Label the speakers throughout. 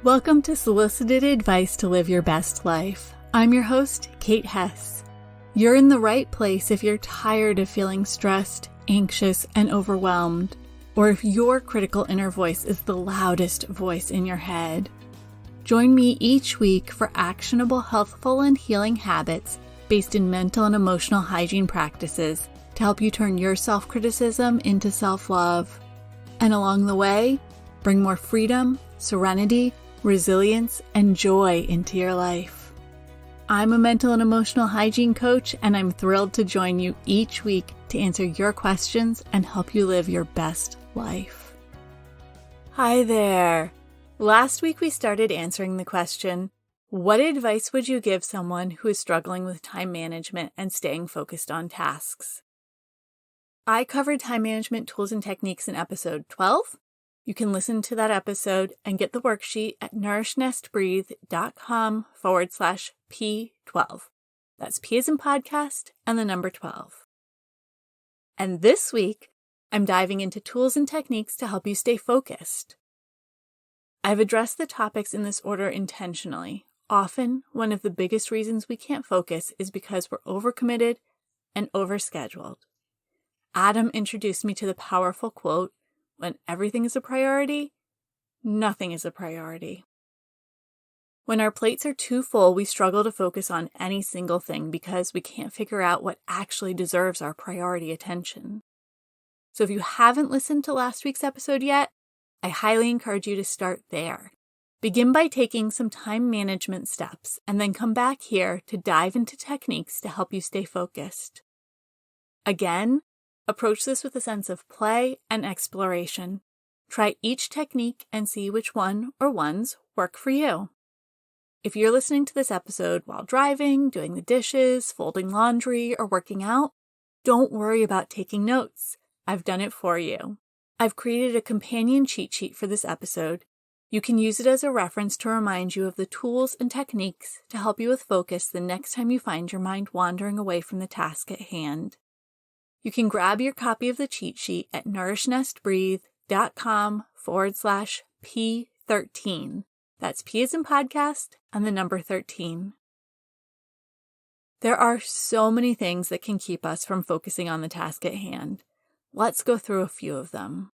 Speaker 1: Welcome to Solicited Advice to Live Your Best Life. I'm your host, Kate Hess. You're in the right place if you're tired of feeling stressed, anxious, and overwhelmed, or if your critical inner voice is the loudest voice in your head. Join me each week for actionable, healthful, and healing habits based in mental and emotional hygiene practices to help you turn your self-criticism into self-love. And along the way, bring more freedom, serenity, resilience, and joy into your life. I'm a mental and emotional hygiene coach, and I'm thrilled to join you each week to answer your questions and help you live your best life. Hi there. Last week we started answering the question, what advice would you give someone who is struggling with time management and staying focused on tasks? I covered time management tools and techniques in episode 12. You can listen to that episode and get the worksheet at nourishnestbreathe.com/P12. That's P as in podcast and the number 12. And this week, I'm diving into tools and techniques to help you stay focused. I've addressed the topics in this order intentionally. Often, one of the biggest reasons we can't focus is because we're overcommitted and overscheduled. Adam introduced me to the powerful quote, "When everything is a priority, nothing is a priority." When our plates are too full, we struggle to focus on any single thing because we can't figure out what actually deserves our priority attention. So if you haven't listened to last week's episode yet, I highly encourage you to start there. Begin by taking some time management steps and then come back here to dive into techniques to help you stay focused. Again, approach this with a sense of play and exploration. Try each technique and see which one or ones work for you. If you're listening to this episode while driving, doing the dishes, folding laundry, or working out, don't worry about taking notes. I've done it for you. I've created a companion cheat sheet for this episode. You can use it as a reference to remind you of the tools and techniques to help you with focus the next time you find your mind wandering away from the task at hand. You can grab your copy of the cheat sheet at nourishnestbreathe.com/P13. That's P as in podcast and the number 13. There are so many things that can keep us from focusing on the task at hand. Let's go through a few of them.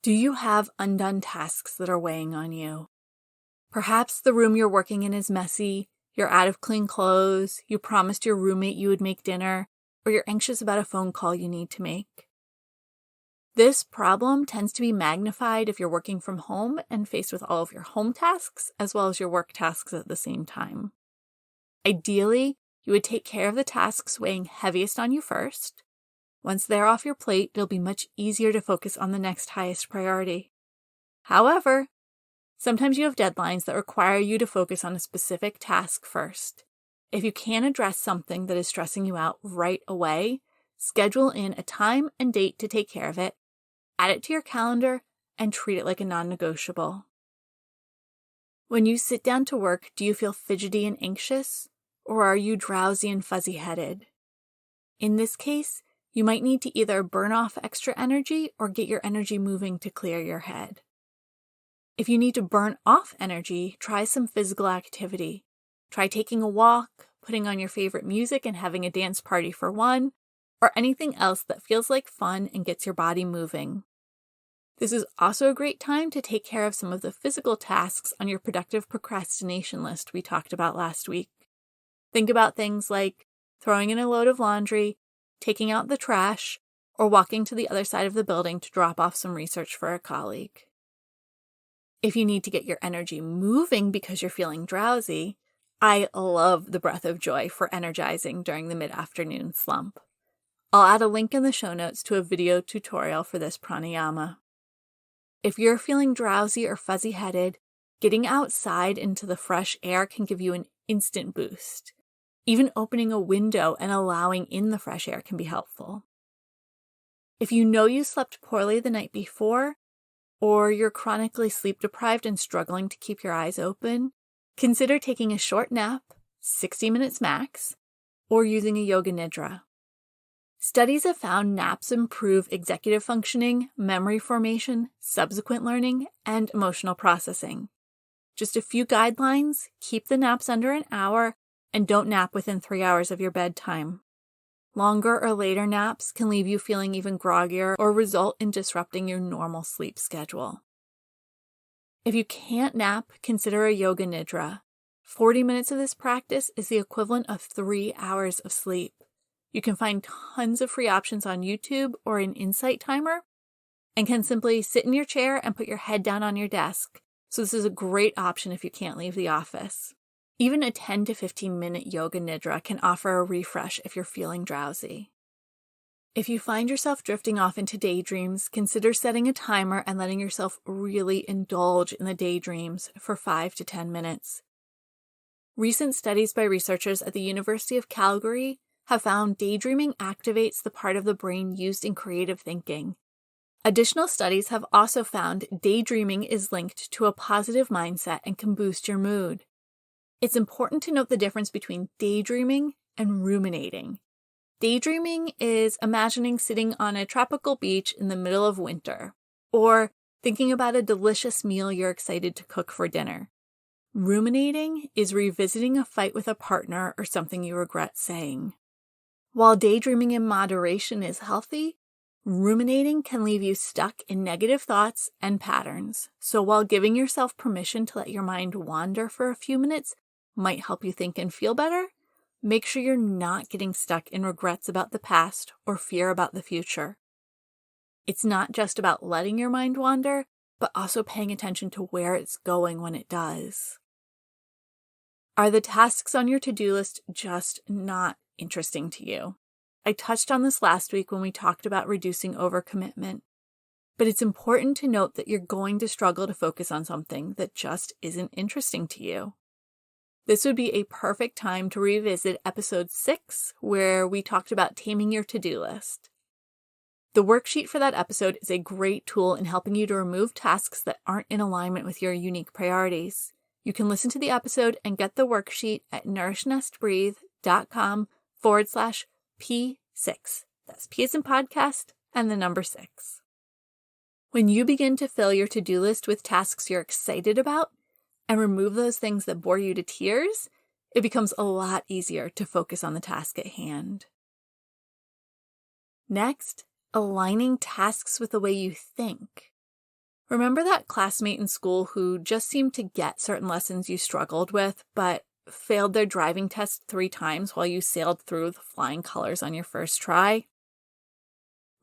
Speaker 1: Do you have undone tasks that are weighing on you? Perhaps the room you're working in is messy, you're out of clean clothes, you promised your roommate you would make dinner, or you're anxious about a phone call you need to make. This problem tends to be magnified if you're working from home and faced with all of your home tasks as well as your work tasks at the same time. Ideally, you would take care of the tasks weighing heaviest on you first. Once they're off your plate, it'll be much easier to focus on the next highest priority. However, sometimes you have deadlines that require you to focus on a specific task first. If you can't address something that is stressing you out right away, schedule in a time and date to take care of it, add it to your calendar, and treat it like a non-negotiable. When you sit down to work, do you feel fidgety and anxious, or are you drowsy and fuzzy-headed? In this case, you might need to either burn off extra energy or get your energy moving to clear your head. If you need to burn off energy, try some physical activity. Try taking a walk, putting on your favorite music and having a dance party for one, or anything else that feels like fun and gets your body moving. This is also a great time to take care of some of the physical tasks on your productive procrastination list we talked about last week. Think about things like throwing in a load of laundry, taking out the trash, or walking to the other side of the building to drop off some research for a colleague. If you need to get your energy moving because you're feeling drowsy, I love the breath of joy for energizing during the mid-afternoon slump. I'll add a link in the show notes to a video tutorial for this pranayama. If you're feeling drowsy or fuzzy-headed, getting outside into the fresh air can give you an instant boost. Even opening a window and allowing in the fresh air can be helpful. If you know you slept poorly the night before, or you're chronically sleep-deprived and struggling to keep your eyes open, consider taking a short nap, 60 minutes max, or using a yoga nidra. Studies have found naps improve executive functioning, memory formation, subsequent learning, and emotional processing. Just a few guidelines: keep the naps under an hour and don't nap within 3 hours of your bedtime. Longer or later naps can leave you feeling even groggier or result in disrupting your normal sleep schedule. If you can't nap, consider a yoga nidra. 40 minutes of this practice is the equivalent of 3 hours of sleep. You can find tons of free options on YouTube or an Insight timer, and can simply sit in your chair and put your head down on your desk. So this is a great option if you can't leave the office. Even a 10 to 15 minute yoga nidra can offer a refresh if you're feeling drowsy. If you find yourself drifting off into daydreams, consider setting a timer and letting yourself really indulge in the daydreams for 5 to 10 minutes. Recent studies by researchers at the University of Calgary have found daydreaming activates the part of the brain used in creative thinking. Additional studies have also found daydreaming is linked to a positive mindset and can boost your mood. It's important to note the difference between daydreaming and ruminating. Daydreaming is imagining sitting on a tropical beach in the middle of winter, or thinking about a delicious meal you're excited to cook for dinner. Ruminating is revisiting a fight with a partner or something you regret saying. While daydreaming in moderation is healthy, ruminating can leave you stuck in negative thoughts and patterns. So while giving yourself permission to let your mind wander for a few minutes might help you think and feel better, make sure you're not getting stuck in regrets about the past or fear about the future. It's not just about letting your mind wander, but also paying attention to where it's going when it does. Are the tasks on your to-do list just not interesting to you? I touched on this last week when we talked about reducing overcommitment, but it's important to note that you're going to struggle to focus on something that just isn't interesting to you. This would be a perfect time to revisit episode 6, where we talked about taming your to-do list. The worksheet for that episode is a great tool in helping you to remove tasks that aren't in alignment with your unique priorities. You can listen to the episode and get the worksheet at nourishnesttbreathe.com/P6. That's P as in podcast and the number 6. When you begin to fill your to-do list with tasks you're excited about and remove those things that bore you to tears, it becomes a lot easier to focus on the task at hand. Next, aligning tasks with the way you think. Remember that classmate in school who just seemed to get certain lessons you struggled with, but failed their driving test 3 times while you sailed through with flying colors on your first try?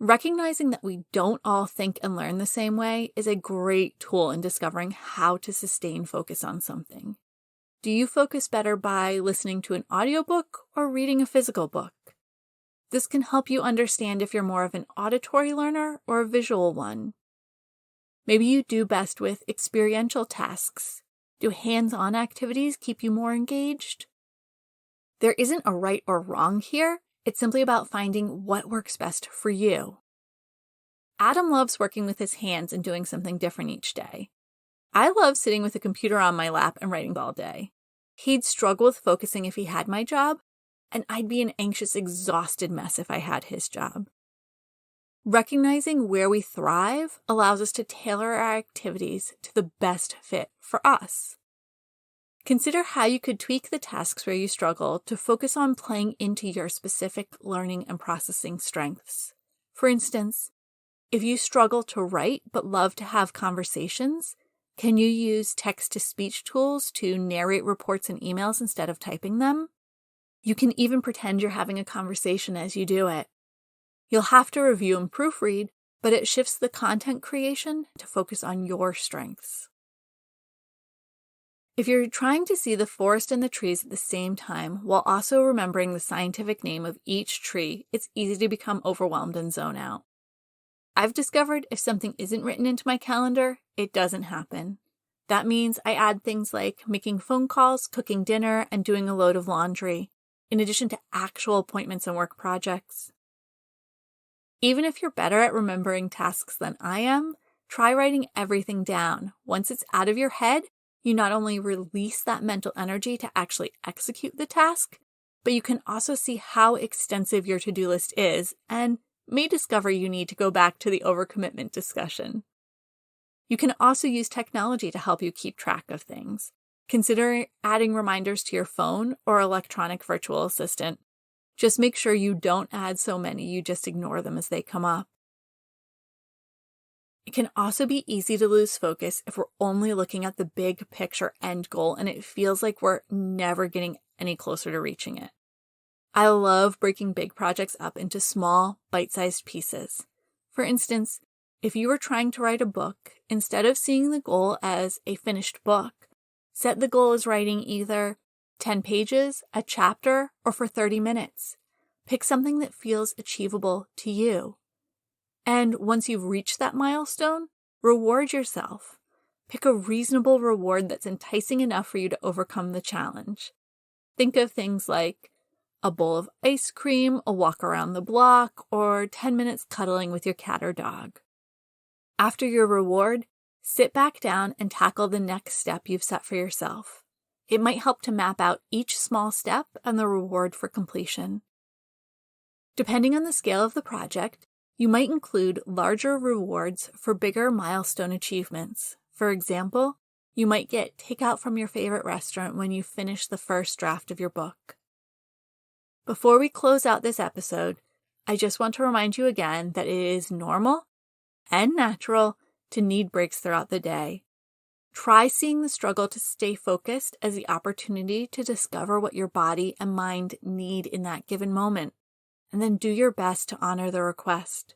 Speaker 1: Recognizing that we don't all think and learn the same way is a great tool in discovering how to sustain focus on something. Do you focus better by listening to an audiobook or reading a physical book? This can help you understand if you're more of an auditory learner or a visual one. Maybe you do best with experiential tasks. Do hands-on activities keep you more engaged? There isn't a right or wrong here. It's simply about finding what works best for you. Adam loves working with his hands and doing something different each day. I love sitting with a computer on my lap and writing all day. He'd struggle with focusing if he had my job, and I'd be an anxious, exhausted mess if I had his job. Recognizing where we thrive allows us to tailor our activities to the best fit for us. Consider how you could tweak the tasks where you struggle to focus on playing into your specific learning and processing strengths. For instance, if you struggle to write but love to have conversations, can you use text-to-speech tools to narrate reports and emails instead of typing them? You can even pretend you're having a conversation as you do it. You'll have to review and proofread, but it shifts the content creation to focus on your strengths. If you're trying to see the forest and the trees at the same time while also remembering the scientific name of each tree, it's easy to become overwhelmed and zone out. I've discovered if something isn't written into my calendar, it doesn't happen. That means I add things like making phone calls, cooking dinner, and doing a load of laundry, in addition to actual appointments and work projects. Even if you're better at remembering tasks than I am, try writing everything down. Once it's out of your head, you not only release that mental energy to actually execute the task, but you can also see how extensive your to-do list is and may discover you need to go back to the overcommitment discussion. You can also use technology to help you keep track of things. Consider adding reminders to your phone or electronic virtual assistant. Just make sure you don't add so many, you just ignore them as they come up. It can also be easy to lose focus if we're only looking at the big picture end goal and it feels like we're never getting any closer to reaching it. I love breaking big projects up into small, bite-sized pieces. For instance, if you were trying to write a book, instead of seeing the goal as a finished book, set the goal as writing either 10 pages, a chapter, or for 30 minutes. Pick something that feels achievable to you. And once you've reached that milestone, reward yourself. Pick a reasonable reward that's enticing enough for you to overcome the challenge. Think of things like a bowl of ice cream, a walk around the block, or 10 minutes cuddling with your cat or dog. After your reward, sit back down and tackle the next step you've set for yourself. It might help to map out each small step and the reward for completion. Depending on the scale of the project, you might include larger rewards for bigger milestone achievements. For example, you might get takeout from your favorite restaurant when you finish the first draft of your book. Before we close out this episode, I just want to remind you again that it is normal and natural to need breaks throughout the day. Try seeing the struggle to stay focused as the opportunity to discover what your body and mind need in that given moment, and then do your best to honor the request.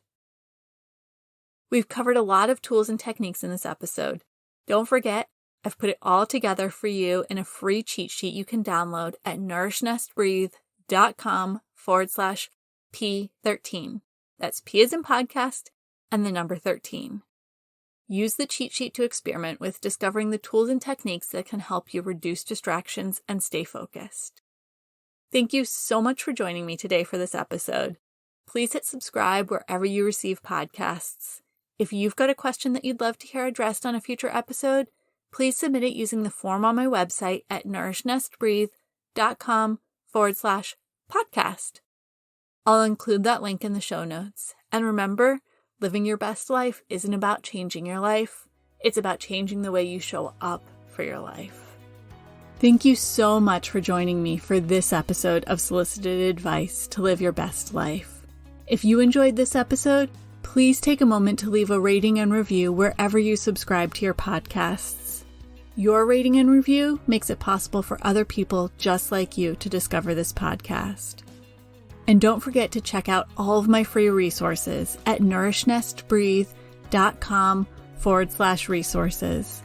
Speaker 1: We've covered a lot of tools and techniques in this episode. Don't forget, I've put it all together for you in a free cheat sheet you can download at nourishnestbreathe.com/P13. That's P as in podcast and the number 13. Use the cheat sheet to experiment with discovering the tools and techniques that can help you reduce distractions and stay focused. Thank you so much for joining me today for this episode. Please hit subscribe wherever you receive podcasts. If you've got a question that you'd love to hear addressed on a future episode, please submit it using the form on my website at nourishnestbreathe.com/podcast. I'll include that link in the show notes. And remember, living your best life isn't about changing your life. It's about changing the way you show up for your life. Thank you so much for joining me for this episode of Solicited Advice to Live Your Best Life. If you enjoyed this episode, please take a moment to leave a rating and review wherever you subscribe to your podcasts. Your rating and review makes it possible for other people just like you to discover this podcast. And don't forget to check out all of my free resources at nourishnestbreathe.com/resources.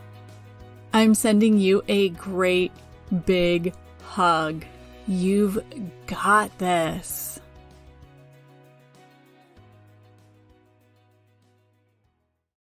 Speaker 1: I'm sending you a great big hug. You've got this.